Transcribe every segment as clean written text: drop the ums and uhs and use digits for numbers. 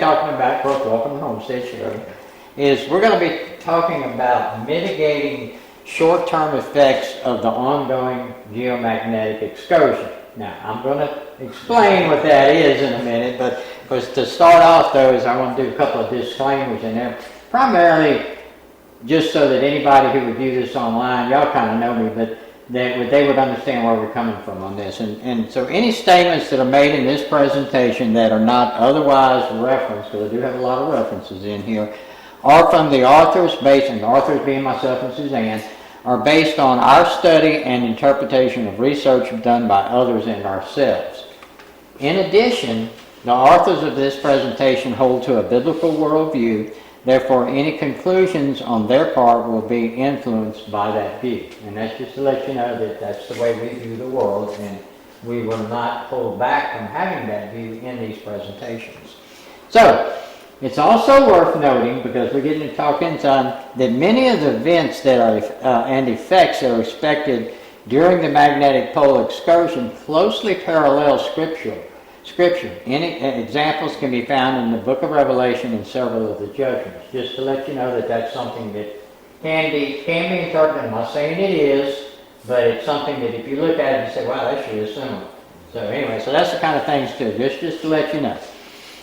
talking about, of course, welcome to Homesteads, Shirley, is we're going to be talking about mitigating short-term effects of the ongoing geomagnetic excursion. Now, I'm going to explain what that is in a minute, but to start off, though, is I want to do a couple of disclaimers in there, primarily just so that anybody who would view this online, y'all kind of know me, but they would understand where we're coming from on this. And so any statements that are made in this presentation that are not otherwise referenced, because I do have a lot of references in here, are from the authors, and the authors being myself and Suzanne, are based on our study and interpretation of research done by others and ourselves. In addition, the authors of this presentation hold to a biblical worldview. Therefore, any conclusions on their part will be influenced by that view. And that's just to let you know that that's the way we view the world, and we will not hold back from having that view in these presentations. So, it's also worth noting, because we're getting to talk inside, that many of the events that are and effects that are expected during the magnetic pole excursion closely parallel Scripture. Any examples can be found in the book of Revelation and several of the judgments. Just to let you know that that's something that can be interpreted. I'm not saying it is, but it's something that if you look at it and say, wow, that sure is similar. So anyway, so that's the kind of things too, just to let you know.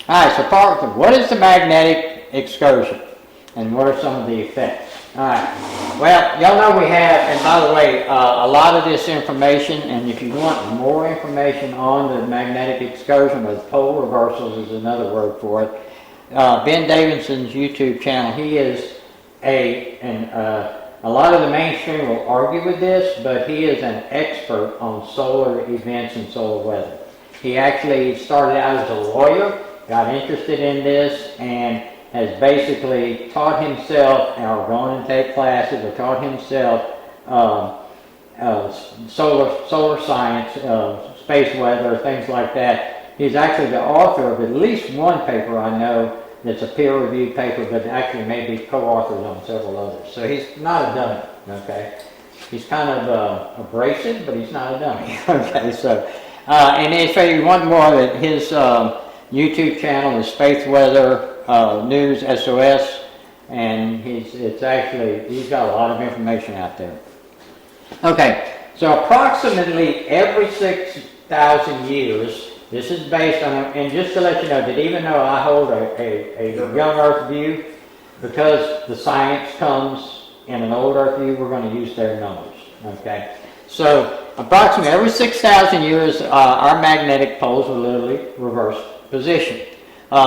All right, so part of what is the magnetic excursion, and what are some of the effects? All right, well, y'all know we have, and by the way, a lot of this information, and if you want more information on the magnetic excursion, or the pole reversals is another word for it, Ben Davidson's YouTube channel, he is a lot of the mainstream will argue with this, but he is an expert on solar events and solar weather. He actually started out as a lawyer, got interested in this, and has basically taught himself, or gone and take classes, or taught himself solar science, space weather, things like that. He's actually the author of at least one paper I know that's a peer-reviewed paper, but actually maybe co-authored on several others. So he's not a dummy, okay? He's kind of abrasive, but he's not a dummy, okay? So, and if you want more, that his YouTube channel is Space Weather News SOS, and he's got a lot of information out there. Okay, so approximately every 6,000 years, this is based on, and just to let you know that even though I hold a young Earth view, because the science comes in an old Earth view, we're going to use their numbers. Okay, so approximately every 6,000 years, our magnetic poles will literally reverse position.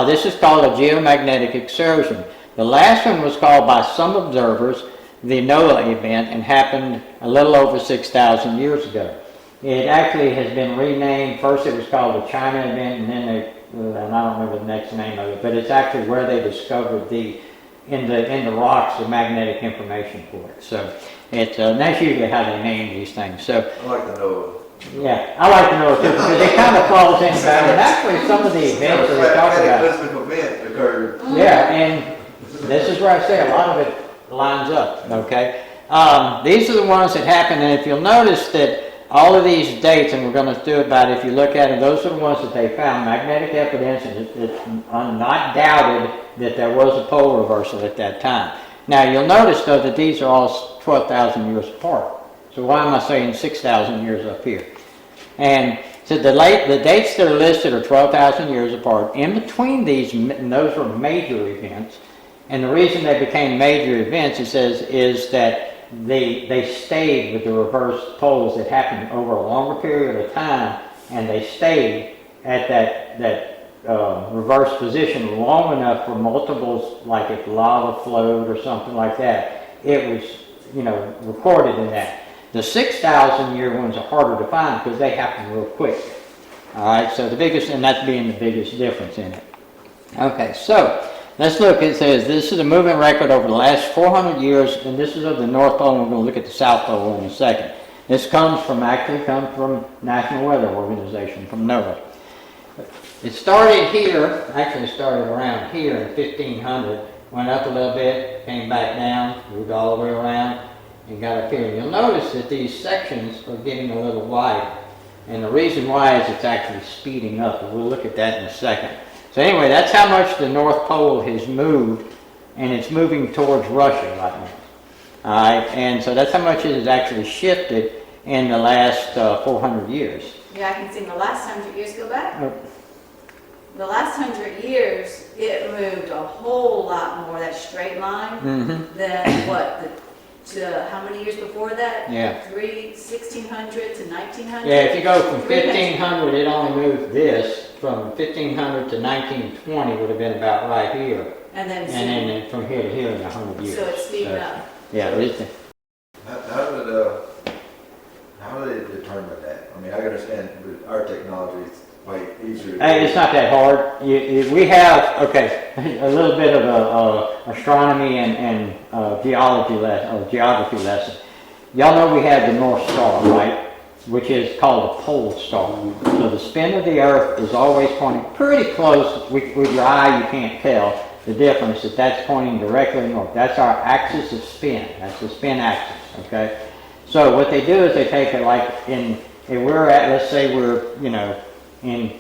This is called a geomagnetic excursion. The last one was called by some observers the Noah event, and happened a little over 6,000 years ago. It actually has been renamed. First it was called the China event, and then and I don't remember the next name of it, but it's actually where they discovered in the rocks the magnetic information for it. So that's usually how they name these things. So I like the Noah. Yeah, I like to know too, because it kind of falls in about it. And actually, some of the events that we talk about. Event occurred. Yeah, and this is where I say a lot of it lines up. Okay, these are the ones that happen, and if you'll notice that all of these dates, and we're going to do about it, if you look at it, those are the ones that they found magnetic evidence, and it's not doubted that there was a pole reversal at that time. Now you'll notice though that these are all 12,000 years apart. So why am I saying 6,000 years up here? And so the dates that are listed are 12,000 years apart. In between these, and those were major events. And the reason they became major events, it says, is that they stayed with the reverse poles that happened over a longer period of time, and they stayed at that reverse position long enough for multiples, like if lava flowed or something like that. It was, recorded in that. The 6,000 year ones are harder to find because they happen real quick. All right, so the biggest, and that's being the biggest difference in it. Okay, so let's look. It says this is a moving record over the last 400 years, and this is of the North Pole, and we're going to look at the South Pole in a second. This comes from National Weather Organization, from NOAA. It started here, actually started around here in 1500, went up a little bit, came back down, moved all the way around, and got up here. And you'll notice that these sections are getting a little wider. And the reason why is it's actually speeding up, and we'll look at that in a second. So anyway, that's how much the North Pole has moved, and it's moving towards Russia right now. All right, and so that's how much it has actually shifted in the last 400 years. Yeah, I can see the last 100 years go back. Oh. The last 100 years, it moved a whole lot more, that straight line, than what, how many years before that? Yeah. 1600 to 1900? Yeah, if you go from 1500, it only moved this. From 1500 to 1920 would have been about right here. And then From here to here in 100 years. so it's speeding up. Yeah, it's, How do they determine that? I mean, I understand with our technology, it's way easier. hey, it's not that hard. We have, okay, a little bit of astronomy and geography lesson. Y'all know we have the North Star, right? Which is called the pole star. So the spin of the Earth is always pointing pretty close. With your eye, you can't tell the difference, that's pointing directly north. That's our axis of spin. That's the spin axis, okay? So what they do is they take it like if we're at, let's say we're, in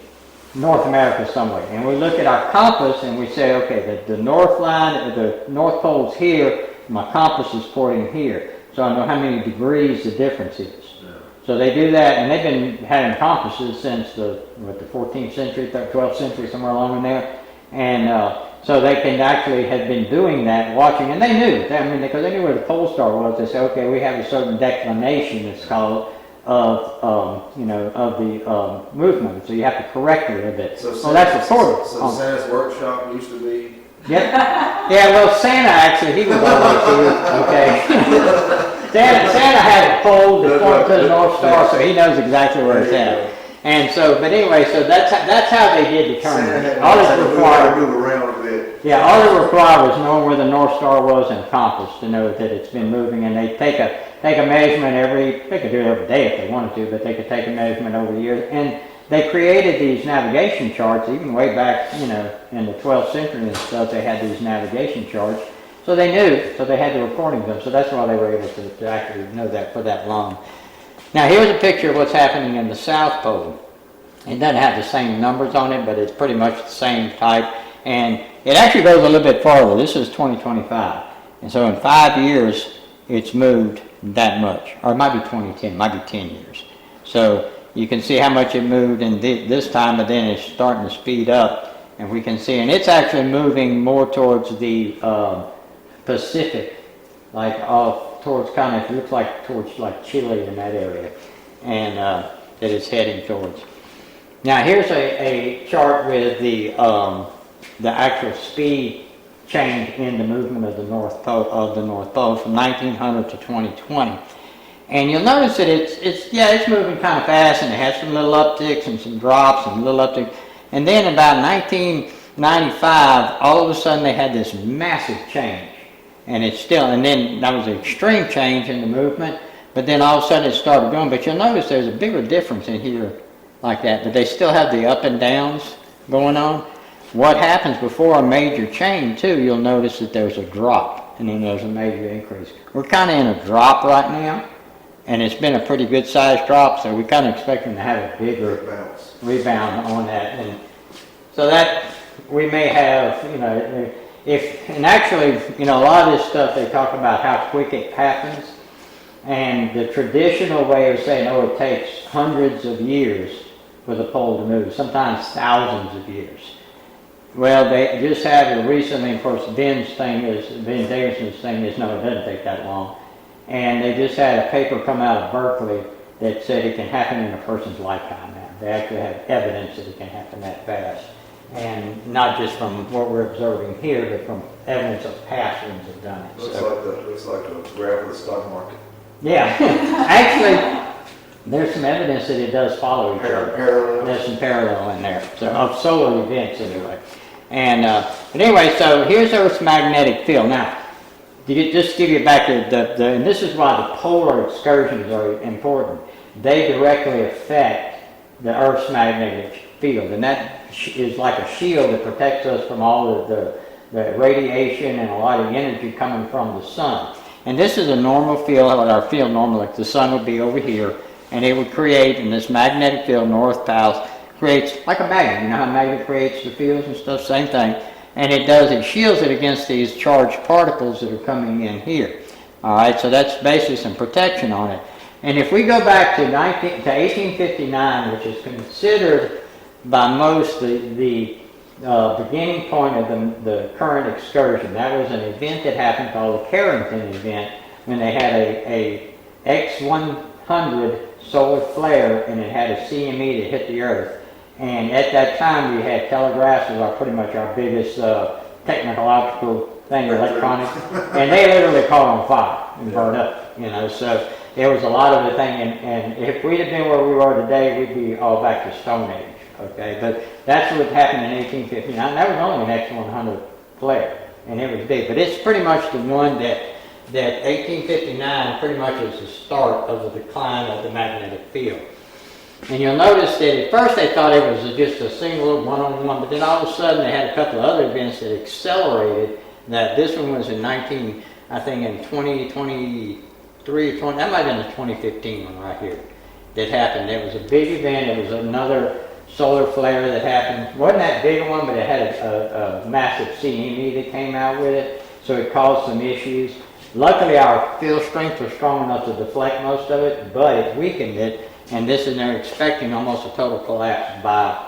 North America somewhere, and we look at our compass and we say, okay, the north line, the North Pole's here, my compass is pointing here. So I know how many degrees the difference is. So they do that, and they've been having compasses since the 14th century, 12th century, somewhere along in there. And so they can actually have been doing that, watching, and they knew. Because they knew where the pole star was. They said, okay, we have a certain declination, it's called, of the movement. So you have to correct it a bit. So that's recorded. So Santa's workshop used to be. Yeah. Well, Santa actually, he was always here. Okay. Santa had a pole that pointed to the North Star, so he knows exactly where it's at. And so, but anyway, so that's how they did determine it. All it required, move around a bit. yeah, all it required was knowing where the North Star was and compass to know that it's been moving. And they take a measurement they could do it every day if they wanted to, but they could take a measurement over the years. And they created these navigation charts, even way back, in the 12th century and stuff. They had these navigation charts. So they knew, so they had the recordings of them, so that's why they were able to actually know that for that long. Now here's a picture of what's happening in the South Pole. It doesn't have the same numbers on it, but it's pretty much the same type. And it actually goes a little bit farther. This is 2025. And so in 5 years, it's moved that much. Or it might be 2010, it might be 10 years. So you can see how much it moved in this time, but then it's starting to speed up. And we can see, and it's actually moving more towards the Pacific, like off towards kind of, it looks like towards like Chile in that area, and that it's heading towards. Now here's a chart with the actual speed change in the movement of the North Pole from 1900 to 2020, and you'll notice that it's moving kind of fast, and it has some little upticks and some drops and little upticks, and then about 1995, all of a sudden they had this massive change. And then that was an extreme change in the movement, but then all of a sudden it started going. But you'll notice there's a bigger difference in here like that, but they still have the up and downs going on. What happens before a major change too, you'll notice that there's a drop, and then there's a major increase. We're kind of in a drop right now, and it's been a pretty good sized drop, so we're kind of expecting to have a bigger rebound on that. And so that we may have, and actually, a lot of this stuff, they talk about how quick it happens, and the traditional way of saying, it takes hundreds of years for the pole to move, sometimes thousands of years. Well, they just had it recently, of course, Ben Davidson's thing is, no, it doesn't take that long. And they just had a paper come out of Berkeley that said it can happen in a person's lifetime now. They actually have evidence that it can happen that fast. And not just from what we're observing here, but from evidence of past ones have done it. Looks like the graph of the stock market. Yeah, actually, there's some evidence that it does follow each other. Parallel. There's some parallel in there, so of solar events anyway. And but anyway, so here's Earth's magnetic field. Now, just to give you back and this is why the polar excursions are important. They directly affect the Earth's magnetic field, and that is like a shield that protects us from all of the radiation and a lot of energy coming from the sun. And this is a normal field, our field normally, like the sun would be over here, and it would create in this magnetic field, north-south, creates, like a magnet, you know how a magnet creates the fields and stuff, same thing. And it shields it against these charged particles that are coming in here. All right, so that's basically some protection on it. And if we go back to 1859, which is considered by most the beginning point of the current excursion, that was an event that happened called the Carrington event, when they had a X100 solar flare, and it had a CME that hit the Earth. And at that time, we had telegraphs as pretty much our biggest technological thing, electronics, and they literally caught on fire and burned up, you know. So there was a lot of the thing, and if we'd have been where we are today, we'd be all back to Stone Age, okay? But that's what happened in 1859. That was only an X100 flare, and it was big. But it's pretty much the one that 1859 pretty much is the start of the decline of the magnetic field. And you'll notice that at first they thought it was just a single one-on-one, but then all of a sudden they had a couple of other events that accelerated that. This one was in 2023 or 20, that might have been the 2015 one right here that happened. It was a big event. It was another solar flare that happened. It wasn't that big one, but it had a massive CME that came out with it, so it caused some issues. Luckily, our field strength was strong enough to deflect most of it, but it weakened it, and they're expecting almost a total collapse by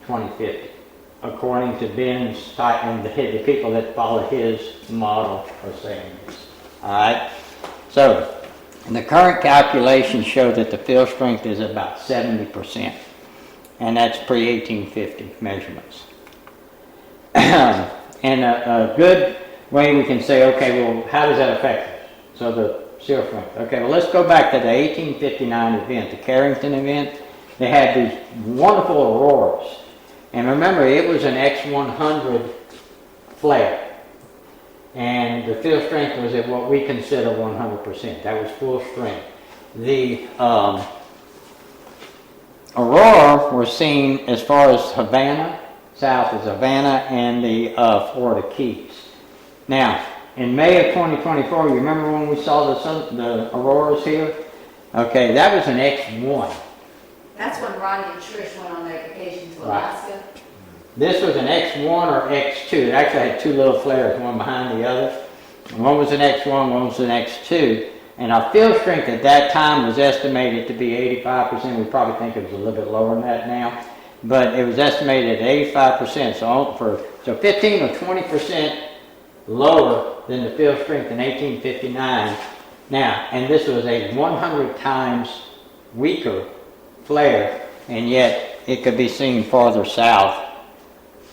2050, according to Ben's type and the people that follow his model are saying this. All right, so the current calculations show that the field strength is about 70%, and that's pre-1850 measurements. And a good way we can say, okay, well, how does that affect us? So the field strength. Okay, well, let's go back to the 1859 event, the Carrington event. They had these wonderful auroras. And remember, it was an X100 flare. And the field strength was at what we consider 100%. That was full strength. The aurora were seen as far as Havana, south as Havana, and the Florida Keys. Now, in May of 2024, you remember when we saw the auroras here? Okay, that was an X1. That's when Ronnie and Trish went on their vacation to Alaska. This was an X1 or X2. It actually had two little flares, one behind the other. One was an X1, one was an X2. And our field strength at that time was estimated to be 85%. We probably think it was a little bit lower than that now. But it was estimated at 85%. So 15 or 20% lower than the field strength in 1859. Now, and this was a 100 times weaker flare, and yet it could be seen farther south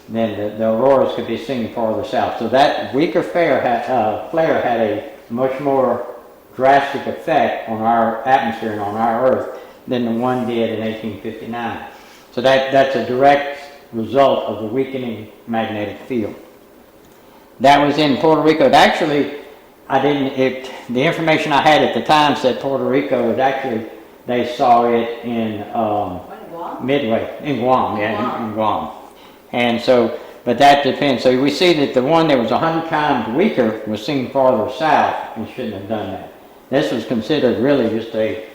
than the auroras could be seen farther south. So that weaker flare had a much more drastic effect on our atmosphere and on our Earth than the one did in 1859. So that's a direct result of the weakening magnetic field. That was in Puerto Rico. The information I had at the time said Puerto Rico was actually, they saw it in Midway, in Guam, in Guam. And so, but that depends. So we see that the one that was 100 times weaker was seen farther south and shouldn't have done that. This was considered really just I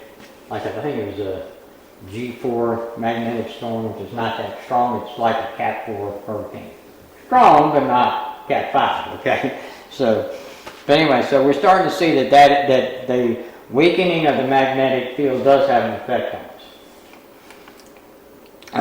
think it was a G4 magnetic storm, which is not that strong. It's like a Cat 4 hurricane. Strong, but not Cat 5, okay? So, but anyway, so we're starting to see that the weakening of the magnetic field does have an effect on us.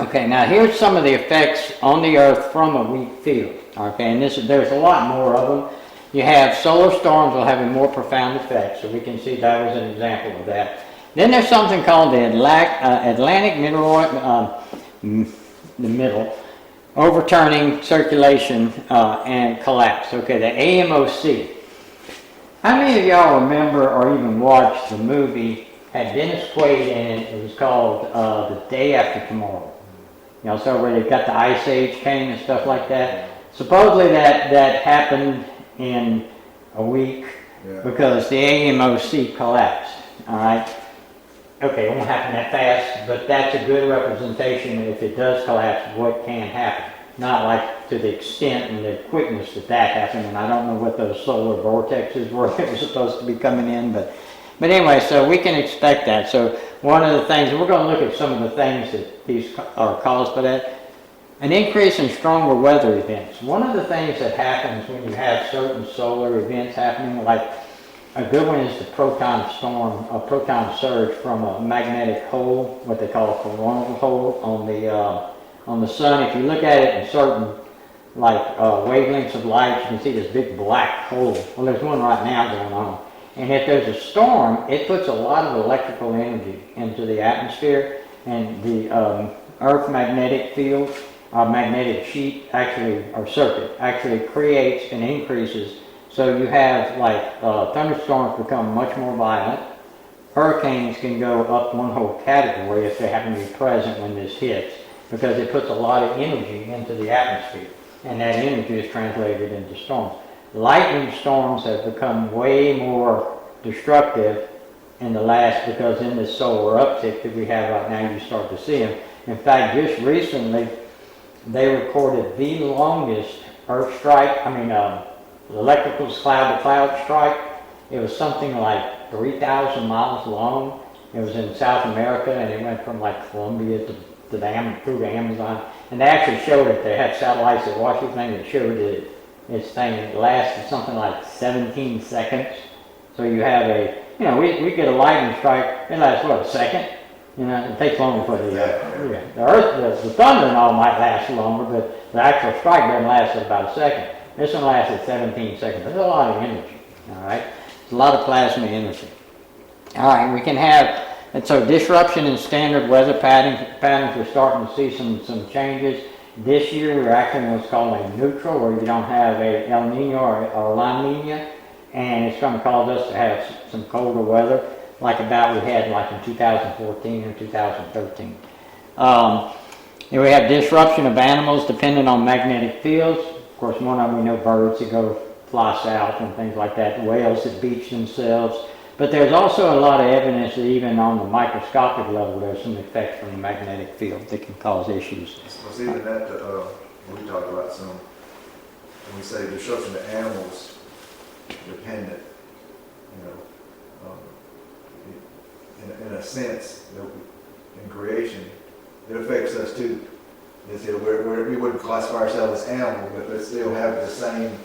Okay, now here's some of the effects on the Earth from a weak field. Okay, and there's a lot more of them. You have solar storms will have a more profound effect, so we can see that was an example of that. Then there's something called the Atlantic middle overturning circulation and collapse. Okay, the AMOC. How many of y'all remember or even watched the movie, had Dennis Quaid in it? It was called The Day After Tomorrow. You know, so where they've got the Ice Age came and stuff like that. Supposedly that happened in a week because the AMOC collapsed. All right. Okay, it won't happen that fast, but that's a good representation if it does collapse, what can happen. Not like to the extent and the quickness that happened, and I don't know what those solar vortexes were that were supposed to be coming in, but But anyway, so we can expect that. So one of the things, and we're going to look at some of the things that these are caused by that. An increase in stronger weather events. One of the things that happens when you have certain solar events happening, like a good one is the proton storm, a proton surge from a magnetic hole, what they call a coronal hole on the sun. If you look at it in certain wavelengths of light, you can see this big black hole. Well, there's one right now going on. And if there's a storm, it puts a lot of electrical energy into the atmosphere, and the Earth magnetic field, magnetic sheet actually, or circuit, actually creates and increases. So you have thunderstorms become much more violent. Hurricanes can go up one whole category if they happen to be present when this hits, because it puts a lot of energy into the atmosphere, and that energy is translated into storms. Lightning storms have become way more destructive in the last, because in this solar uptick that we have right now, you start to see them. In fact, just recently, they recorded the longest earth strike, electrical cloud-to-cloud strike. It was something like 3,000 miles long. It was in South America, and it went from Colombia through the Amazon. And they actually showed it. They had satellites that watched everything that showed it. This thing lasted something like 17 seconds. So you have we get a lightning strike, it lasts, a second? It takes longer for the earth, the thunder and all might last longer, but the actual strike doesn't last about a second. This one lasted 17 seconds. There's a lot of energy, all right? It's a lot of plasma energy. All right, we can have, and so disruption in standard weather patterns, we're starting to see some changes. This year we're actually in what's called a neutral, where you don't have a El Nino or La Nina, and it's going to cause us to have some colder weather, like we had in 2014 or 2013. And we have disruption of animals dependent on magnetic fields. Of course, one of them, we know birds that fly south and things like that, whales that beach themselves. But there's also a lot of evidence that even on the microscopic level, there's some effects from the magnetic field that can cause issues. Well, even that, we talked about when we say disruption to animals dependent, in a sense, in creation, it affects us too. We wouldn't classify ourselves as animal, but still have the same,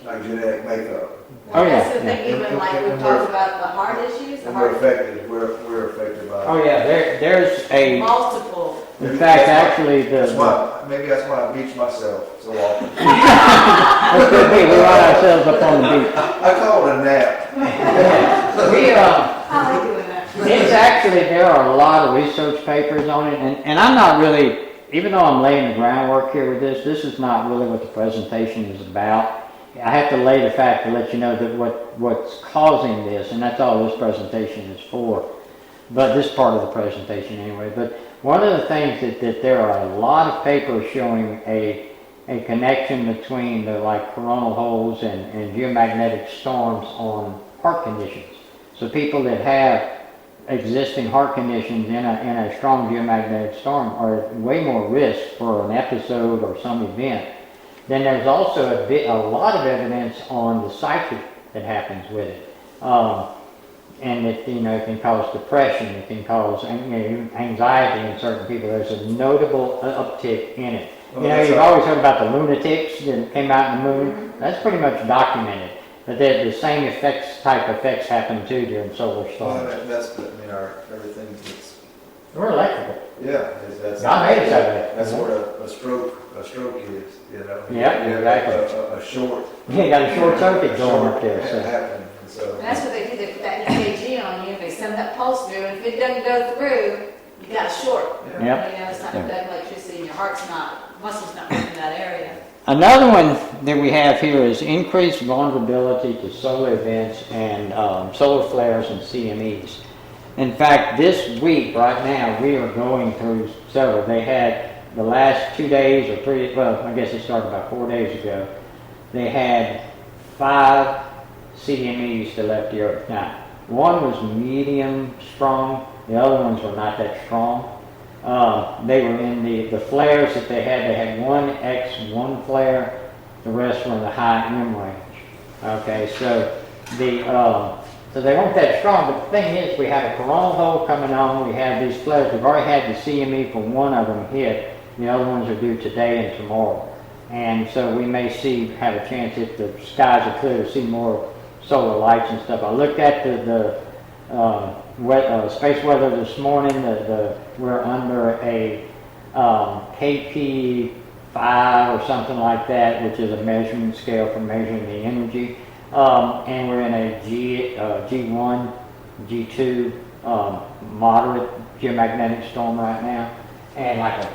like genetic makeup. Oh, yeah. That's the thing, even we talked about the heart issues. We're affected by. Oh yeah, there's a multiple. In fact, actually, maybe that's why I beach myself so often. It could be. We run ourselves up on the beach. I call it a nap. I like doing that. It's actually, there are a lot of research papers on it, and I'm not really, even though I'm laying the groundwork here with this is not really what the presentation is about. I have to lay the fact to let you know that what's causing this, and that's all this presentation is for. But this part of the presentation anyway. But one of the things that there are a lot of papers showing a connection between the coronal holes and geomagnetic storms on heart conditions. So people that have existing heart conditions in a strong geomagnetic storm are way more risk for an episode or some event. Then there's also a lot of evidence on the psyche that happens with it. And it can cause depression, it can cause anxiety in certain people. There's a notable uptick in it. You've always heard about the lunatics that came out in the moon. That's pretty much documented. But the same type effects happen too during solar storms. Well, that's everything that's. We're electrical. Yeah, God made us that way. That's what a stroke is, Yeah, exactly. A short. Yeah, you got a short circuit going up there. So. Happening. So. And that's what they do. They put that EKG on you. They send that pulse through, and if it doesn't go through, you got a short. Yep. It's not enough electricity, and your muscle's not working in that area. Another one that we have here is increased vulnerability to solar events and solar flares and CMEs. In fact, this week, right now, we are going through several. They had the last 2 days or 3, well, I guess it started about 4 days ago. They had 5 CMEs that left the Earth. Now, one was medium strong. The other ones were not that strong. They were in the flares that they had 1X1 flare. The rest were in the high M range. Okay, so So they weren't that strong, but the thing is, we have a coronal hole coming on, we have these flares, we've already had the CME for one of them hit, the other ones are due today and tomorrow. And so we may have a chance, if the skies are clear, to see more solar lights and stuff. I looked at the space weather this morning, we're under a KP 5 or something like that, which is a measurement scale for measuring the energy. And we're in a G1, G2 moderate geomagnetic storm right now, and like a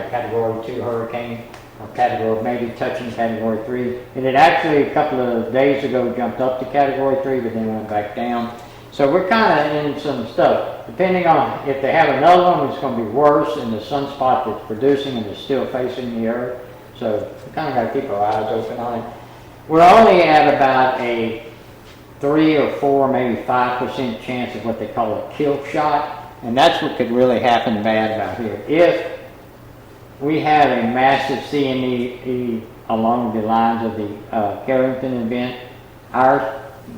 Category 2 hurricane, or maybe touching Category 3. And it actually a couple of days ago jumped up to Category 3, but then went back down. So we're kind of in some stuff. Depending on if they have another one, it's going to be worse in the sunspot that's producing and is still facing the Earth. So we kind of got to keep our eyes open on it. We're only at about a 3 or 4, maybe 5% chance of what they call a kill shot, and that's what could really happen bad about here. If we have a massive CME along the lines of the Carrington event,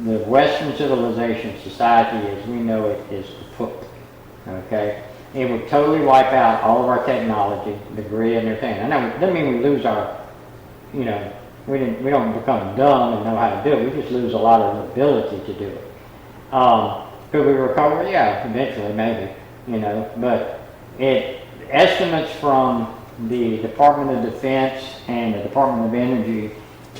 the Western civilization society as we know it is kaput. Okay, it would totally wipe out all of our technology, the grid and everything. I know it doesn't mean we lose our, we don't become dumb and know how to do it. We just lose a lot of the ability to do it. Could we recover? Yeah, eventually, maybe. But estimates from the Department of Defense and the Department of Energy,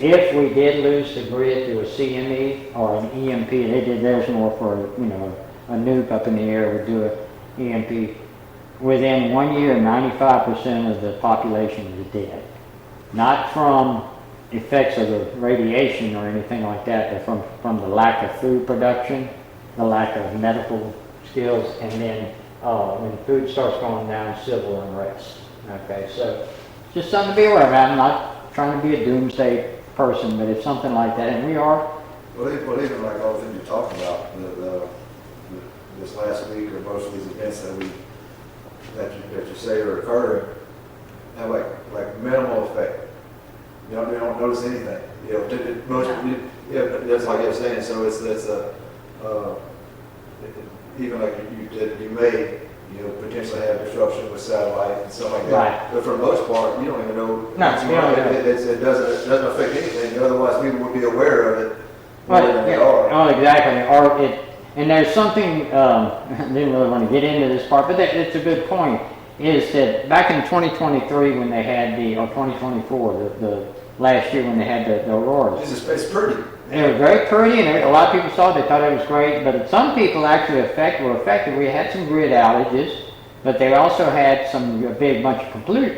if we did lose the grid to a CME or an EMP, they did theirs more for a nuke up in the air would do an EMP. Within 1 year, 95% of the population is dead. Not from effects of the radiation or anything like that, but from the lack of food production, the lack of medical skills, and then when food starts going down, civil unrest. Okay, so just something to be aware of. I'm not trying to be a doomsday person, but if something like that, and we are. Well, even like all the things you're talking about, this last week or most of these events that you say are occurring, have like minimal effect. You don't notice anything. That's like I was saying. So it's even like you may potentially have disruption with satellite and stuff like that. Right. But for the most part, you don't even know. It doesn't affect anything. Otherwise, people would be aware of it. Oh, exactly. And there's something. I didn't really want to get into this part, but it's a good point. Is that back in 2023 when they had or 2024, the last year when they had the auroras. It's pretty. It was very pretty, and a lot of people saw it. They thought it was great, but some people actually were affected. We had some grid outages, but they also had a big bunch of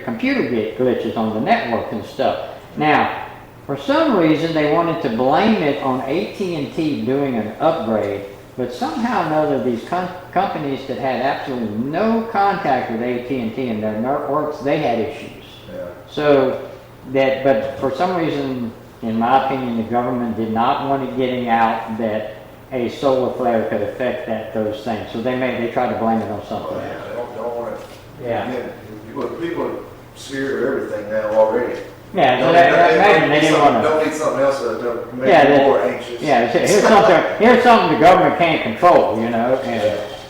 computer glitches on the network and stuff. Now, for some reason, they wanted to blame it on AT&T doing an upgrade, but somehow or another, these companies that had absolutely no contact with AT&T and their networks, they had issues. Yeah. But for some reason, in my opinion, the government did not want it getting out that a solar flare could affect those things. So they tried to blame it on something else. Yeah, don't want it. Yeah. Again, people are scared of everything now already. Yeah, so they didn't want to. Don't need something else to make them more anxious. Yeah, here's something the government can't control, And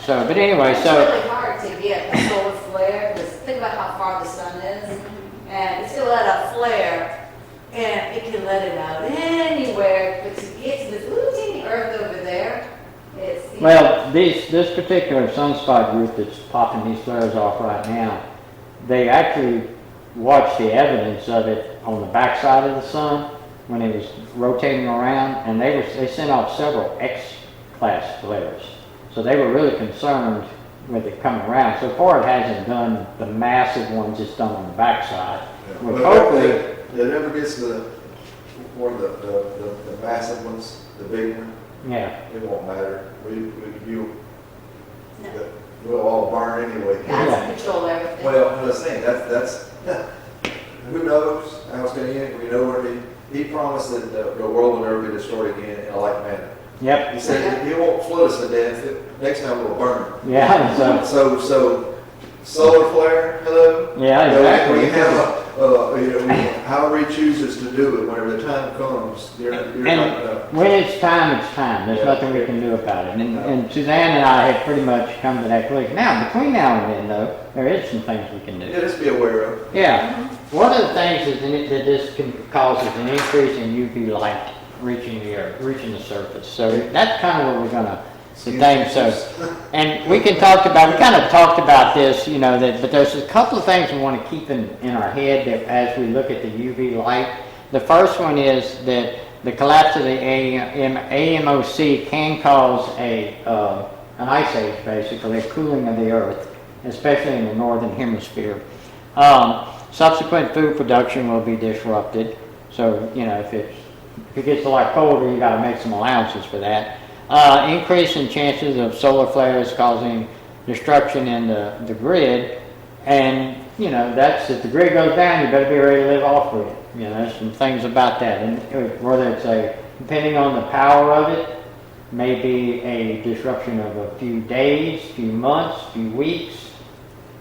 so, but anyway, it's really hard to get a solar flare because think about how far the sun is, and it's gonna let out a flare, and it can let it out anywhere. But to get to this little teeny Earth over there, it's this particular sunspot group that's popping these flares off right now, they actually watched the evidence of it on the backside of the sun when it was rotating around, and they sent off several X-class flares. So they were really concerned with it coming around. So far, it hasn't done the massive ones it's done on the backside. Yeah. Hopefully, it never gets to one of the massive ones, the big one. Yeah, it won't matter. We'll all burn anyway. God's control everything. Well, I was saying that's who knows how it's going to end. We know where he promised that the world will never be destroyed again in a like manner. Yep. He said he won't flood us to death. Next time we'll burn. Yeah. So solar flare. Hello. Yeah, exactly. However he chooses to do it, whenever the time comes, you're not gonna. When it's time, it's time. There's Yeah. nothing we can do about it. And Suzanne and I have pretty much come to that conclusion. Now, between now and then, though, there is some things we can do. Yeah, just be aware of. Yeah. One of the things is that this can cause is an increase in UV light reaching the earth, reaching the surface. So that's kind of what we're gonna, the thing. So, and we kind of talked about this, you know, but there's a couple of things we want to keep in our head that as we look at the UV light. The first one is that the collapse of the AMOC can cause an ice age, basically, a cooling of the earth, especially in the northern hemisphere. Subsequent food production will be disrupted. So, you know, if it gets a lot colder, you got to make some allowances for that. Increase in chances of solar flares causing destruction in the grid. And, you know, that's, if the grid goes down, you better be ready to live off grid. You know, there's some things about that. And whether it's depending on the power of it, maybe a disruption of a few days, few months, few weeks,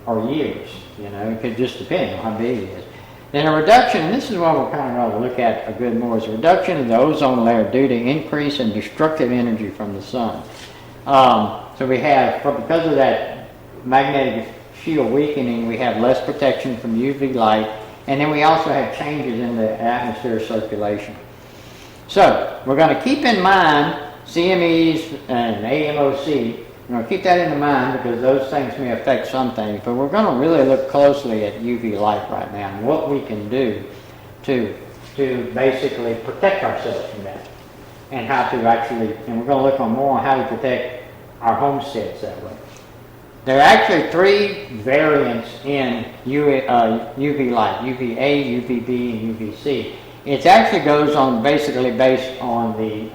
or years. You know, it could just depend on how big it is. Then a reduction, and this is what we're kind of going to look at a good more, is a reduction in the ozone layer due to increase in destructive energy from the sun. So we have, because of that magnetic shield weakening, we have less protection from UV light, and then we also have changes in the atmosphere circulation. So we're going to keep in mind CMEs and AMOC. We're going to keep that in mind because those things may affect some things, but we're going to really look closely at UV light right now and what we can do to basically protect ourselves from that, and how to actually, and we're going to look more on how to protect our homesteads that way. There are actually 3 variants in UV light: UVA, UVB, and UVC. It actually goes on basically based on the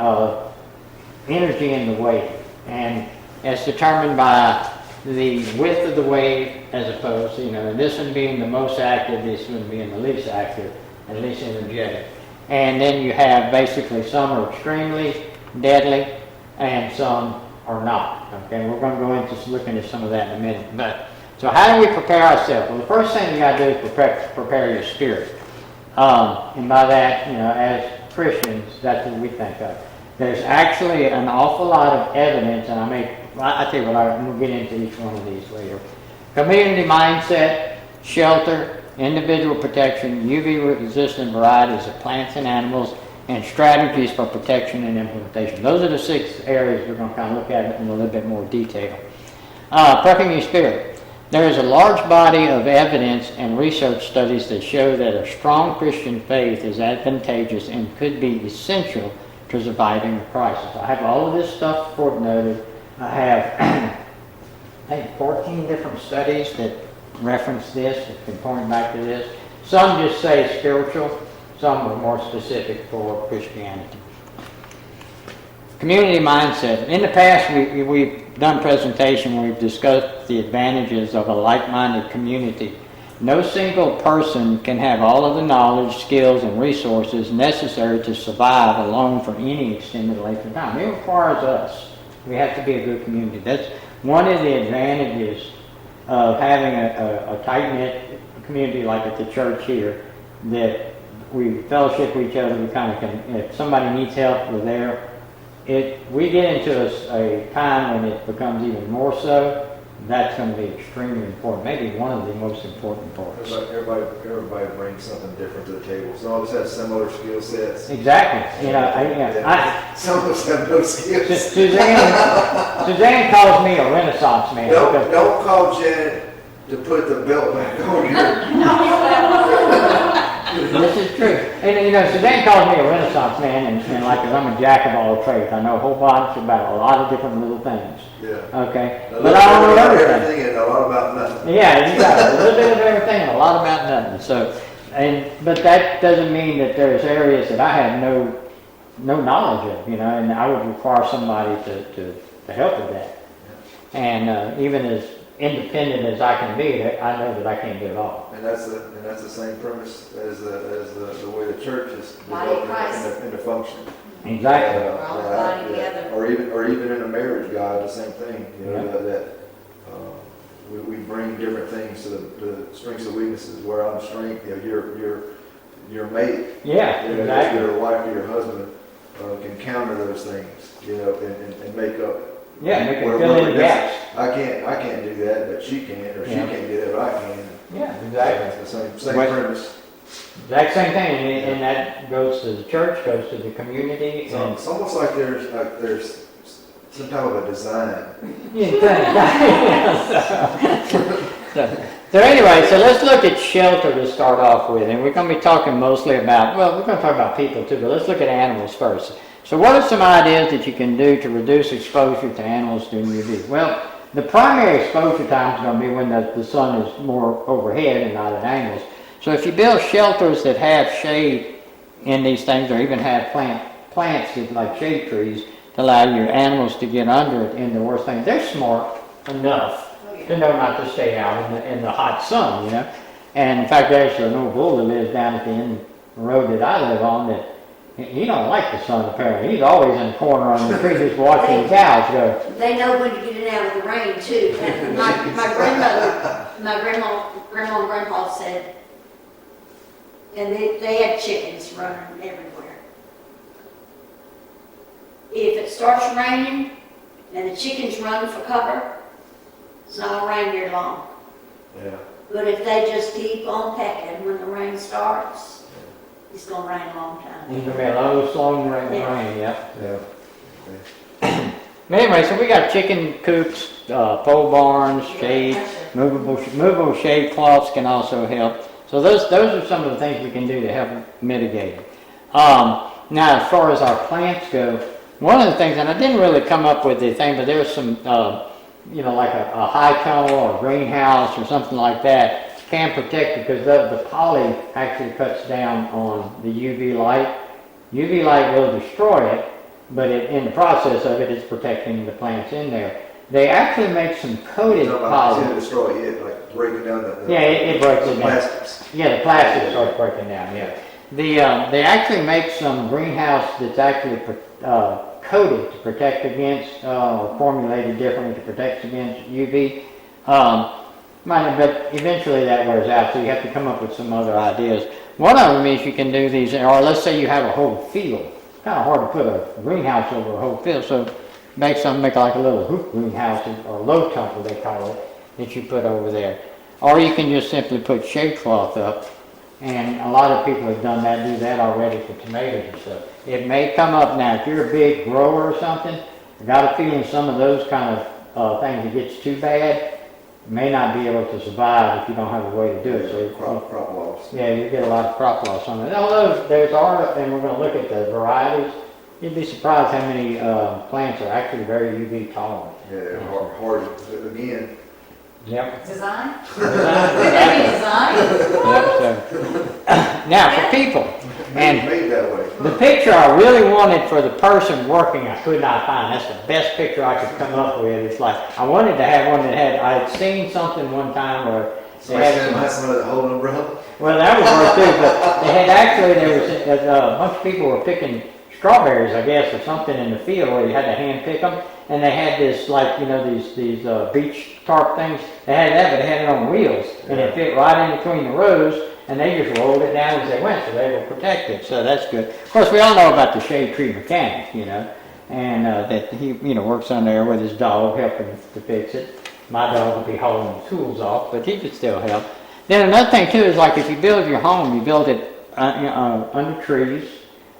energy in the wave, and it's determined by the width of the wave as opposed to, you know, this one being the most active, this one being the least active and least energetic. And then you have basically some are extremely deadly and some are not. Okay, we're going to go into looking at some of that in a minute. But so how do we prepare ourselves? Well, the first thing you got to do is prepare your spirit. And by that, you know, as Christians, that's what we think of. There's actually an awful lot of evidence, and I tell you what, I'm going to get into each one of these later. Community mindset, shelter, individual protection, UV-resistant varieties of plants and animals, and strategies for protection and implementation. Those are the 6 areas we're going to kind of look at in a little bit more detail. Prepping your spirit. There is a large body of evidence and research studies that show that a strong Christian faith is advantageous and could be essential to surviving a crisis. I have all of this stuff footnoted. I have, I think, 14 different studies that reference this, that can point back to this. Some just say spiritual, some are more specific for Christianity. Community mindset. In the past, we've done presentation where we've discussed the advantages of a like-minded community. No single person can have all of the knowledge, skills, and resources necessary to survive alone for any extended length of time. It requires us. We have to be a good community. That's one of the advantages of having a tight-knit community like at the church here, that we fellowship with each other. We kind of can, if somebody needs help, we're there. We get into a time when it becomes even more so. That's going to be extremely important, maybe one of the most important parts. Everybody brings something different to the table. Some of us have similar skill sets. Exactly. You know, some of us have no skills. Suzanne calls me a Renaissance man. Don't call Janet to put the belt back on This is true. And, you know, Suzanne calls me a Renaissance man, and like, cause I'm a jack of all trades. I know a whole bunch about a lot of different little things. Yeah. Okay. But I don't know everything and a lot about nothing. Yeah, exactly. A little bit of everything and a lot about nothing. So, but that doesn't mean that there's areas that I have no knowledge of, you know, and I would require somebody to help with that. And even as independent as I can be, I know that I can't do it all. And that's the same premise as the way the church is Developed in the function. Exactly. We're all bonding together. Or even in a marriage, God, the same thing. You know, that we bring different things to the strengths and weaknesses. Where I'm strength, your mate, Yeah, exactly. your wife or your husband can counter those things, and make up. Yeah, make where it fill in we're the gaps. I can't do that, but she can, or she Yeah. can't do that, but I can. Yeah, exactly. It's the same But- premise. Exact same thing, and that goes to the church, goes to the community, So and it's almost like there's some type of a design. So anyway, so let's look at shelter to start off with, and we're going to be talking mostly about, well, we're going to talk about people too, but let's look at animals first. So what are some ideas that you can do to reduce exposure to animals during UV? Well, the primary exposure time is going to be when the sun is more overhead and not at angles. So if you build shelters that have shade in these things, or even have plants that, like shade trees, to allow your animals to get under it in the worst things, they're smart enough to know not to stay out in the hot sun, And in fact, there's an old bull that lives down at the end of the road that I live on that he don't like the sun apparently. He's always in the corner on the tree just watching the cows go. They know when to get in out of the rain too. And my grandma and grandpa said, and they had chickens running everywhere. If it starts raining and the chickens run for cover, it's not gonna rain very long. Yeah. But if they just keep on pecking when the rain starts, it's gonna rain a long time. It's gonna be a low, slow rain, Yeah. Yeah. But anyway, so we got chicken coops, pole barns, shade, movable shade cloths can also help. So those are some of the things we can do to help mitigate it. Now, as far as our plants go, one of the things, and I didn't really come up with the thing, but there's some, like a high tunnel or a greenhouse or something like that can protect it because the poly actually cuts down on the UV light. UV light will destroy it, but in the process of it, it's protecting the plants in there. They actually make some coated poly. To destroy it, like breaking down the Yeah, it breaks it down. plastics. Yeah, the plastic starts breaking down, yeah. They actually make some greenhouse that's actually coated to protect against, or formulated differently to protect against UV. But eventually that wears out, so you have to come up with some other ideas. One of them is you can do these, or let's say you have a whole field. It's kind of hard to put a greenhouse over a whole field, so make like a little hoop greenhouse, or low tunnel they call it, that you put over there. Or you can just simply put shade cloth up, and a lot of people have done that, do that already for tomatoes and stuff. It may come up now, if you're a big grower or something, I got a feeling some of those kind of things, it gets too bad, may not be able to survive if you don't have a way to do it. So Crop loss. yeah, you get a lot of crop loss on it. Although and we're going to look at the varieties, you'd be surprised how many plants are actually very UV tolerant. Yeah, hard again. Yep. Design? Design. Design? Yep, so. Now for people, and Made that way. the picture I really wanted for the person working, I could not find. That's the best picture I could come up with. It's like, I wanted to have one that I had seen something one time where they had some, Somebody hold an umbrella. well, that would work too, but they had actually, a bunch of people were picking strawberries, I guess, or something in the field where you had to hand pick them, and they had this, like, these beach tarp things. They had that, but they had it on wheels, and it fit right in between the rows, and they just rolled it down as they went, so they were protected, so that's good. Of course, we all know about the shade tree mechanic, and that he, works on there with his dog helping to fix it. My dog would be hauling the tools off, but he could still help. Then another thing too is, like, if you build your home, you build it under trees,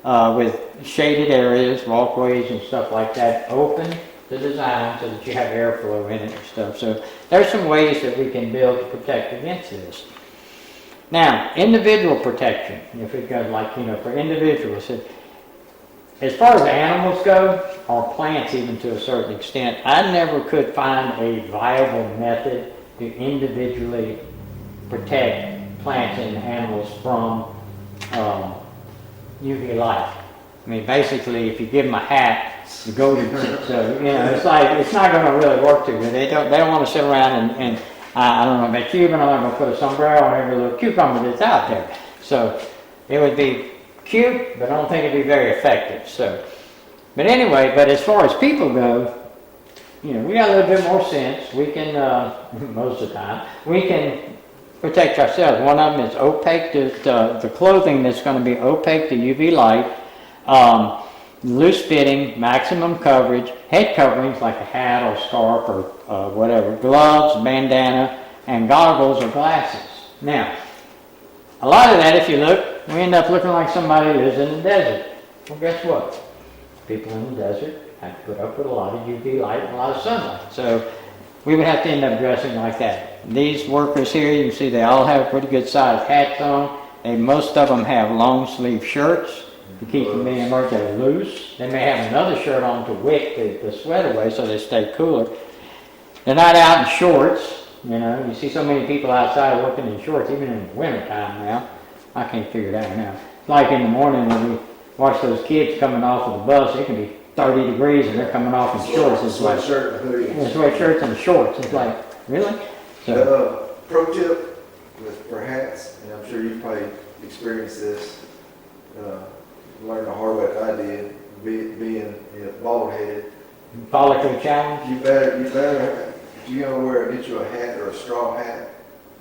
with shaded areas, walkways and stuff like that, open the design so that you have airflow in it and stuff. So there's some ways that we can build to protect against this. Now, individual protection, if it goes like, for individuals, as far as animals go, or plants even to a certain extent, I never could find a viable method to individually protect plants and animals from UV light. I mean, basically, if you give them a hat, the golden drink. So it's like it's not going to really work too good. They don't want to sit around and I don't know about you, but I'm going to put a sombrero on every little cucumber that's out there. So it would be cute, but I don't think it'd be very effective. So, but anyway, but as far as people go, we got a little bit more sense. We can, most of the time, we can protect ourselves. One of them is opaque to the clothing that's going to be opaque to UV light, loose fitting, maximum coverage, head coverings like a hat or scarf or whatever, gloves, bandana, and goggles or glasses. Now, a lot of that, if you look, we end up looking like somebody who lives in the desert. Well, guess what? People in the desert have to put up with a lot of UV light and a lot of sunlight. So we would have to end up dressing like that. These workers here, you can see they all have pretty good sized hats on. And most of them have long sleeve shirts to keep them being worked out loose. They may have another shirt on to wick the sweat away so they stay cooler. They're not out in shorts. You see so many people outside working in shorts, even in the winter time now. I can't figure it out now. It's like in the morning when we watch those kids coming off of the bus, it can be 30 degrees and they're coming off in shorts. It's like Sweatshirt and hoodie. sweatshirts and shorts. It's like, really? So, Pro tip for hats, and I'm sure you've probably experienced this, learned the hard way like I did, being bald headed. follicle challenge. You better, if you're gonna get you a hat or a straw hat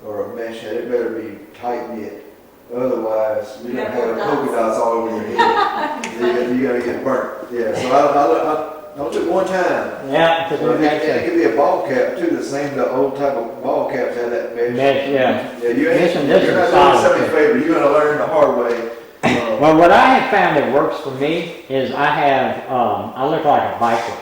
or a mesh hat, it better be tight knit. Otherwise, you're gonna have polka dots all over your head. You're gonna get burnt. Yeah, so I took one time. Yeah, It could be a ball cap too, the old type of ball caps have that mesh. yeah. Yeah, This you're is not doing solid. yourself a favor. You're gonna learn the hard way. Well, what I have found that works for me is I look like a biker.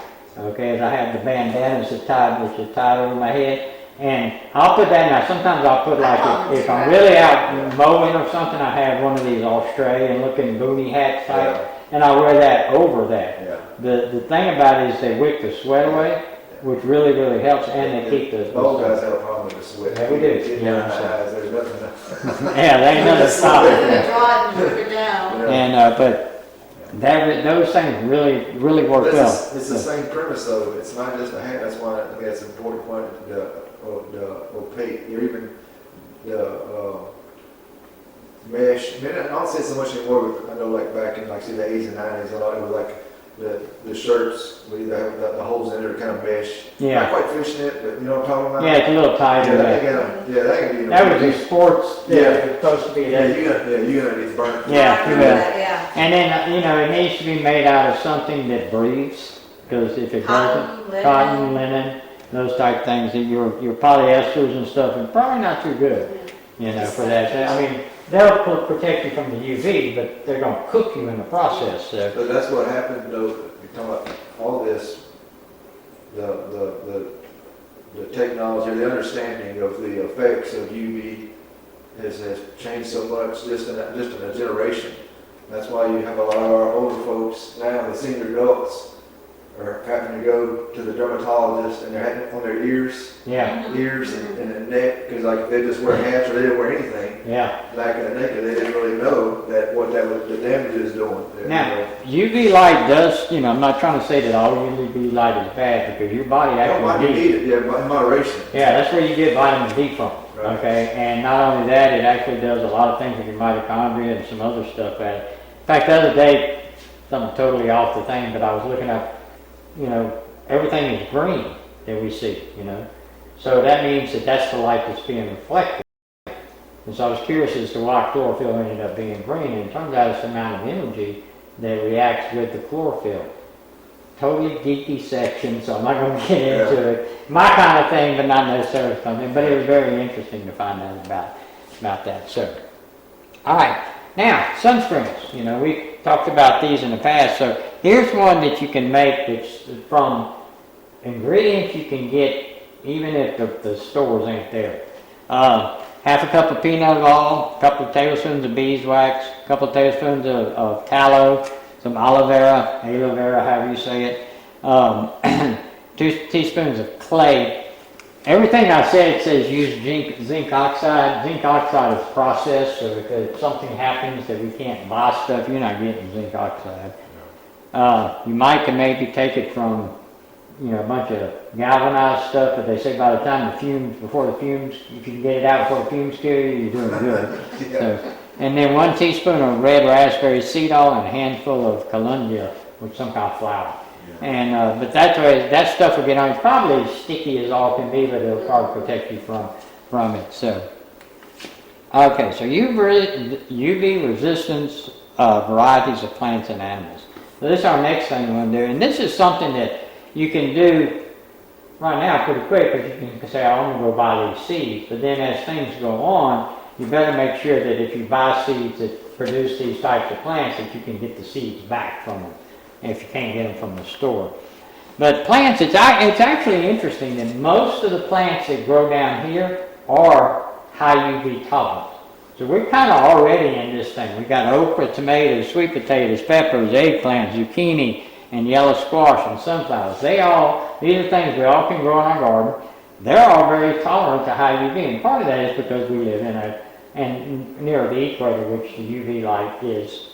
Okay, I have the bandanas which is tied over my head, and I'll put that now. Sometimes I'll put if I'm really out mowing or something, I have one of these Australian looking boonie hat type, and I'll wear that over that. Yeah. The thing about it is they wick the sweat away, which really, really helps, and they keep the Both guys have a problem with the sweat. Yeah, we do. It's in Yeah, my so- eyes. There's nothing. yeah, they ain't nothing to stop It's it. gonna dry and drip it down. And but those things really work But well. it's the same premise though. It's not just a hat. That's why I think that's an important point. The opaque, or even the mesh. I mean, I don't see it so much anymore. But I know, like back in the 80s and 90s, a lot of it was like the shirts would either have the holes in it or kind of mesh. Yeah. Not quite fishnet, but you know what I'm talking about. Yeah, it's a little tighter. That can be. That was a sports. Yeah. It's supposed to be. Yeah, you're gonna get burnt. Yeah, I you remember will. that, yeah. And then it needs to be made out of something that breathes, because if it doesn't, cotton, linen, those type things, that your polyesters and stuff are probably not too good, for that. I mean, they'll protect you from the UV, but they're going to cook you in the process. So. But that's what happened though. You're talking about all this, the technology, the understanding of the effects of UV has changed so much just in a generation. That's why you have a lot of our older folks now, the senior adults, are having to go to the dermatologist and they're having on their ears Yeah, and the neck, because like they just wear hats or they didn't wear anything. yeah. Back in the day, 'cause they didn't really know the damage is doing. Now, UV light does, I'm not trying to say that all UV light is bad, because your body Don't mind actually you needs need it, yeah, but in moderation. Yeah, that's where you get vitamin D from, Right. okay? And not only that, it actually does a lot of things with your mitochondria and some other stuff. In fact, the other day, something totally off the thing, but I was looking up, everything is green that we see, So that means that's the light that's being reflected. And so I was curious as to why chlorophyll ended up being green, and it turns out it's the amount of energy that reacts with the chlorophyll. Totally geeky section, so I'm not going to get into it. My kind of thing, but not necessarily something. But it was very interesting to find out about that. So, all right, now sunscreens. We talked about these in the past. So here's one that you can make that's from ingredients you can get even if the stores ain't there. Half a cup of peanut oil, a couple of tablespoons of beeswax, a couple of tablespoons of tallow, some aloe vera, however you say it, 2 teaspoons of clay. Everything I said, it says use zinc oxide. Zinc oxide is processed, so if something happens that we can't buy stuff, you're not getting zinc oxide. You might can maybe take it from, a bunch of galvanized stuff, but they say by the time if you can get it out before the fumes kill you, you're doing good. So, and then 1 teaspoon of red raspberry seed oil and a handful of calendula with some kind of flour. And, but that's why, that stuff will get on, it's probably as sticky as all can be, but it'll probably protect you from it, so. Okay, so UV resistance varieties of plants and animals. So this is our next thing we want to do, and this is something that you can do right now pretty quick, because you can say, I'm going to go buy these seeds, but then as things go on, you better make sure that if you buy seeds that produce these types of plants, that you can get the seeds back from them, if you can't get them from the store. But plants, it's actually interesting that most of the plants that grow down here are high UV tolerant. So we're kind of already in this thing. We got okra, tomatoes, sweet potatoes, peppers, eggplants, zucchini, and yellow squash and sunflowers. These are things we all can grow in our garden. They're all very tolerant to high UV, and part of that is because we live and near the equator, which the UV light is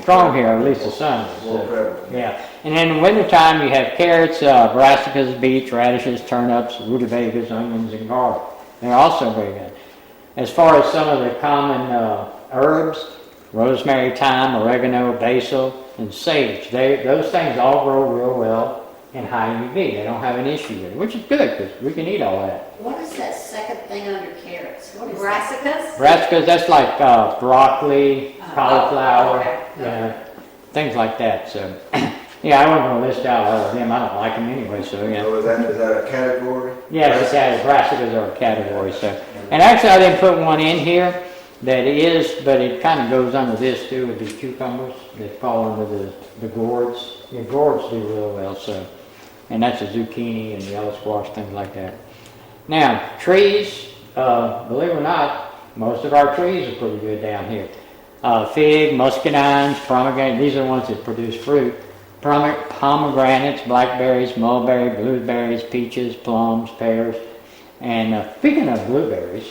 strong here, at least the sun is. So, yeah. And in the wintertime, you have carrots, brassicas, beets, radishes, turnips, rutabagas, onions, and garlic. They're also very good. As far as some of the common herbs, rosemary, thyme, oregano, basil, and sage, those things all grow real well in high UV. They don't have an issue with it, which is good because we can eat all that. What is that second thing under carrots? What is that? Brassicas? Brassicas, that's like broccoli, cauliflower, okay. things like that. So, yeah, I wasn't going to list out all of them. I don't like them anyway, so yeah. So is that a category? Yes, brassicas are a category. So, and actually, I didn't put one in here that is, but it kind of goes under this too, with the cucumbers that fall under the gourds. The gourds do real well, so, and that's a zucchini and yellow squash, things like that. Now, trees, believe it or not, most of our trees are pretty good down here. Fig, muscadines, pomegranate, these are the ones that produce fruit. Pomegranates, blackberries, mulberry, blueberries, peaches, plums, pears. And speaking of blueberries,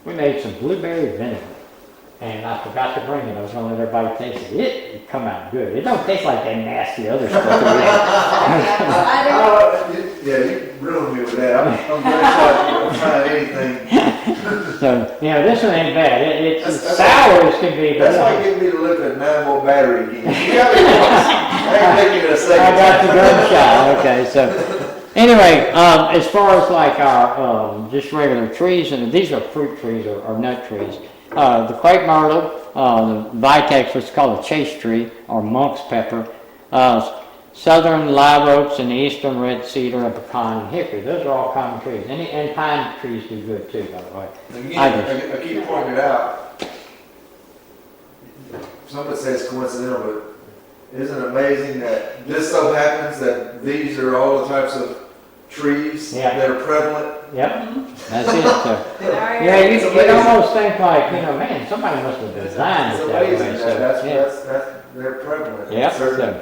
we made some blueberry vinegar. And I forgot to bring it. I was going to let everybody taste it. It come out good. It don't taste like that nasty other stuff. Yeah, you ruined me with that. I'm very sorry you don't try anything. So, this one ain't bad. It's sour as can be. But That's like getting me to look at a 9-volt battery again. You got me once. I ain't making it a second I got the gunshot. Okay, so anyway, as far as like our just regular trees, and these are fruit trees or nut trees. The crepe myrtle, the vitex, which is called a chase tree, or monk's pepper, southern live oaks, and the eastern red cedar, and pecan and hickory. Those are all common trees. And pine trees do good too, by the way. Again, I keep pointing it out. Somebody says it's coincidental, but isn't it amazing that this so happens that these are all the types of trees that are prevalent? Yep, that's it. So. Yeah, you'd almost think like, man, somebody must have designed It's it that way. amazing that they're prevalent in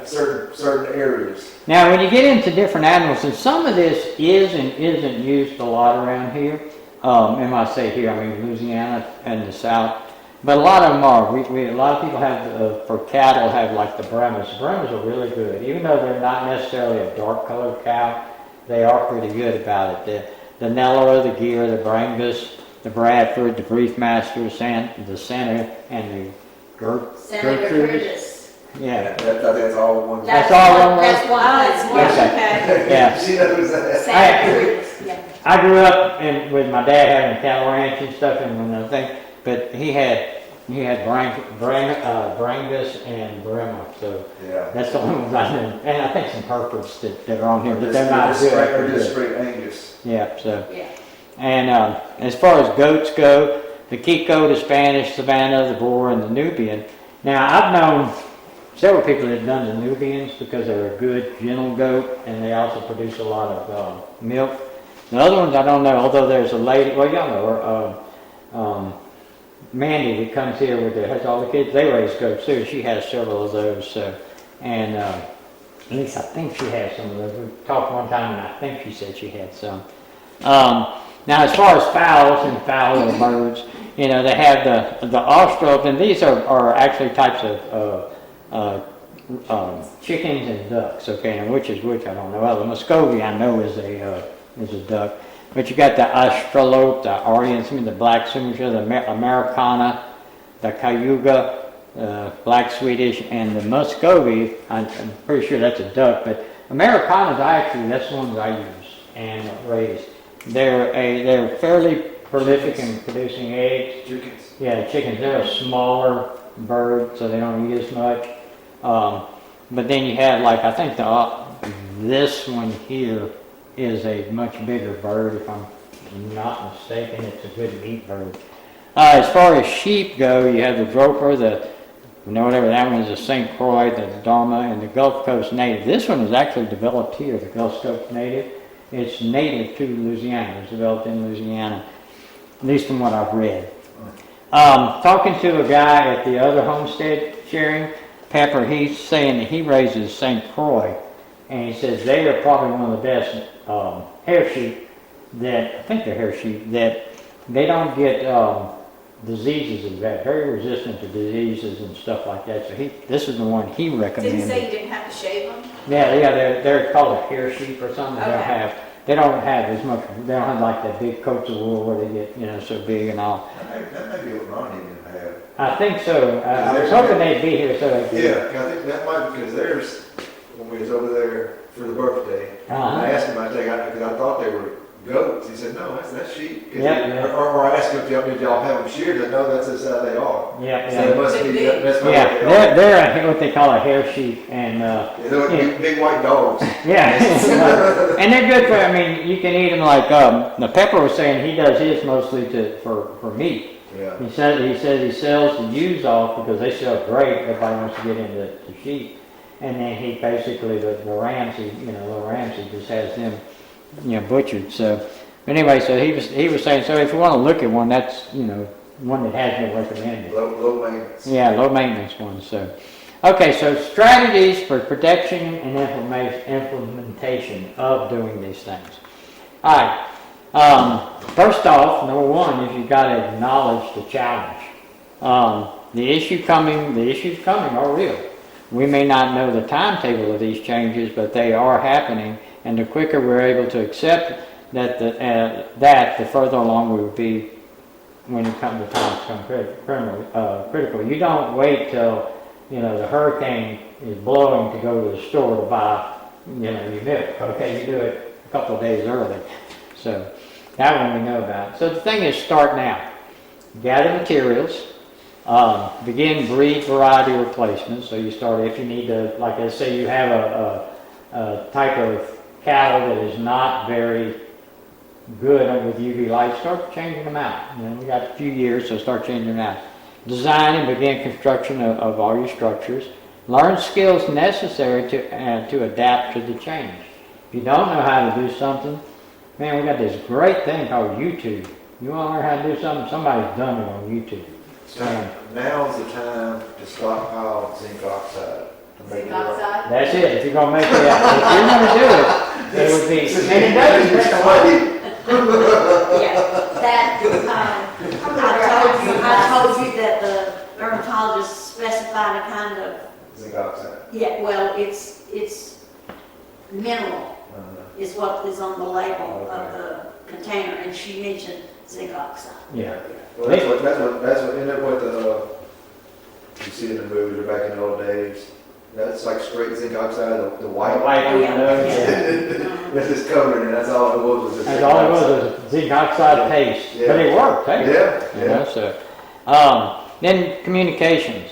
certain areas. Now, when you get into different animals, and some of this is and isn't used a lot around here, and when I say here, I mean Louisiana and the South, but a lot of them are. A lot of people have, for cattle, have like the Brahmas. The Brahmas are really good. Even though they're not necessarily a dark colored cow, they are pretty good about it. The Nelora, the Gear, the Brangus, the Bradford, the Briefmaster, the Santa, and the Gertrudis. Yeah. That's all one. That's all one. That's one. Okay. Yeah. She knows that. I grew up with my dad having a cattle ranch and stuff, and another thing, but he had Brangus and Brahma, so that's the only ones I know. And I think some Herefords that are on here, but they're not good. They're just straight Angus. Yeah, so. Yeah. And as far as goats go, the Kiko, the Spanish, Savannah, the Boer, and the Nubian. Now, I've known several people that have done the Nubians because they're a good, gentle goat, and they also produce a lot of milk. The other ones I don't know, although there's a lady, well, y'all know her, Mandy, that comes here has all the kids. They raise goats too. She has several of those. And at least I think she has some of those. We talked one time, and I think she said she had some. Now, as far as fowls and fowl birds, they have the Australs, and these are actually types of chickens and ducks. Okay, and which is which I don't know. Well, the Muscovy I know is a duck. But you got the Australope, the Oriental, the Black Sumatran, the Americana, the Cayuga, black Swedish, and the Muscovy, I'm pretty sure that's a duck, but Americanas, that's the ones I use and raise. They're fairly prolific in producing eggs. Chickens. Yeah, chickens, they're a smaller bird, so they don't eat as much. But then you have, like, I think this one here is a much bigger bird, if I'm not mistaken. It's a good meat bird. As far as sheep go, you have the Droper, whatever that one is, the St. Croix, the Dharma, and the Gulf Coast Native. This one is actually developed here, the Gulf Coast Native. It's native to Louisiana. It was developed in Louisiana, at least from what I've read. Talking to a guy at the other homestead sharing, Pepper, he's saying that he raises St. Croix, and he says they are probably one of the best hair sheep I think they're hair sheep, that they don't get diseases and that, very resistant to diseases and stuff like that. So this is the one he recommended. Didn't say you didn't have to shave them? Yeah, they're called a hair sheep or something. Okay. They don't have as much, they don't have like that big coats of wool where they get, so big and all. That may be what Ronnie didn't have. I think so. I was hoping they'd be here so they could. Yeah, I think that might be because theirs, when we was over there for the birthday, I asked him, because I thought they were goats. He said, no, that's sheep. Yeah. Or I asked him did y'all have them sheared? I know that's just how they are. Yeah, So it must be, that's what yeah, they are. they're what they call a hair sheep, and They're like big white dogs. yeah, and they're good for. You can eat them like the Pepper was saying. He does his mostly for meat. Yeah. He says he sells the ewes off because they sell great. Everybody wants to get into sheep, and then he basically the rams. The rams he just has them butchered. So anyway, so he was saying. So if you want to look at one, that's one that has been recommended. Low maintenance. Yeah, low maintenance one. So, okay, so strategies for protection and implementation of doing these things. All right. First off, number one is you've got to acknowledge the challenge. The issues coming are real. We may not know the timetable of these changes, but they are happening, and the quicker we're able to accept that, the further along we will be when it comes to time to become critical. You don't wait till the hurricane is blowing to go to the store to buy your milk. Okay, you do it a couple of days early. So that one we know about. So the thing is, start now. Gather materials. Begin breed variety replacements. So you start if you need to, like I say, you have a type of cattle that is not very good with UV light, start changing them out. We got a few years, so start changing them out. Design and begin construction of all your structures. Learn skills necessary to adapt to the change. If you don't know how to do something, man, we got this great thing called YouTube. You want to learn how to do something, somebody's done it on YouTube. Now's the time to stockpile zinc oxide. Zinc oxide? That's it. If you're going to make it out, if you're going to do it, it would be. And it doesn't. Yeah, that, I told you that the dermatologist specified a kind of, Zinc oxide. yeah, well, it's mineral is what is on the label of the container, and she mentioned zinc oxide. Yeah. Well, that's what, isn't that what you see in the movies or back in the old days? That's like straight zinc oxide, the white. White, yeah. That's just covered, and that's all it was. That's all it was zinc oxide paste. Yeah. But it worked, hey? Yeah. So, then communications.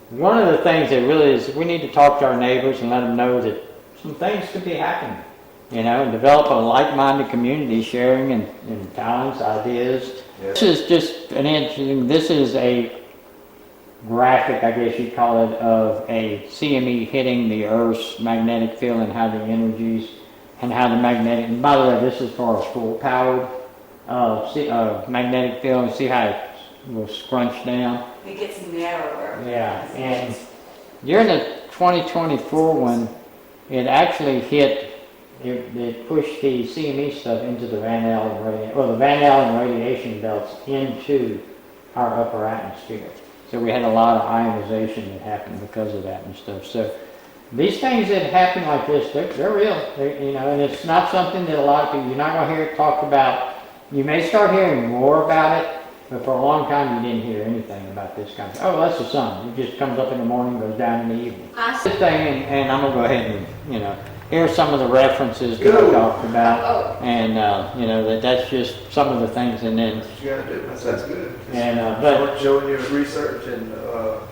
One of the things that really is, we need to talk to our neighbors and let them know that some things could be happening. And develop a like-minded community, sharing and talents, ideas. Yeah. This is just an interesting, this is a graphic, I guess you'd call it, of a CME hitting the Earth's magnetic field and how the energies and how the magnetic, and by the way, this is for a full-powered magnetic field, and see how it will scrunch down. It gets narrower. Yeah, and during the 2024 one, it actually hit, it pushed the CME stuff into the Van Allen radiation belts into our upper atmosphere. So we had a lot of ionization that happened because of that and stuff. So these things that happen like this, they're real. And it's not something that a lot of people, you're not going to hear it talked about. You may start hearing more about it But for a long time, you didn't hear anything about this kind of, oh, that's the sun. It just comes up in the morning, goes down in the evening. I This thing, and I'm gonna go ahead and, here's some of the references that I talked about. And, that's just some of the things, and then, That's what you gotta do, that's good. and, but, Showing your research and,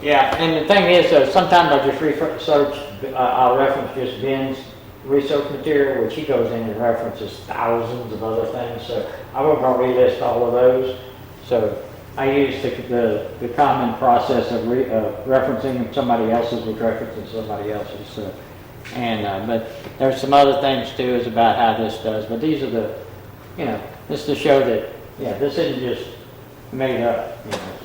yeah, and the thing is, sometimes I just research, I'll reference just Ben's research material, which he goes in and references thousands of other things, so I won't go relist all of those. So I use the common process of referencing somebody else's with referencing somebody else's. So, but there's some other things too is about how this does. But these are the, this to show that, this isn't just made up.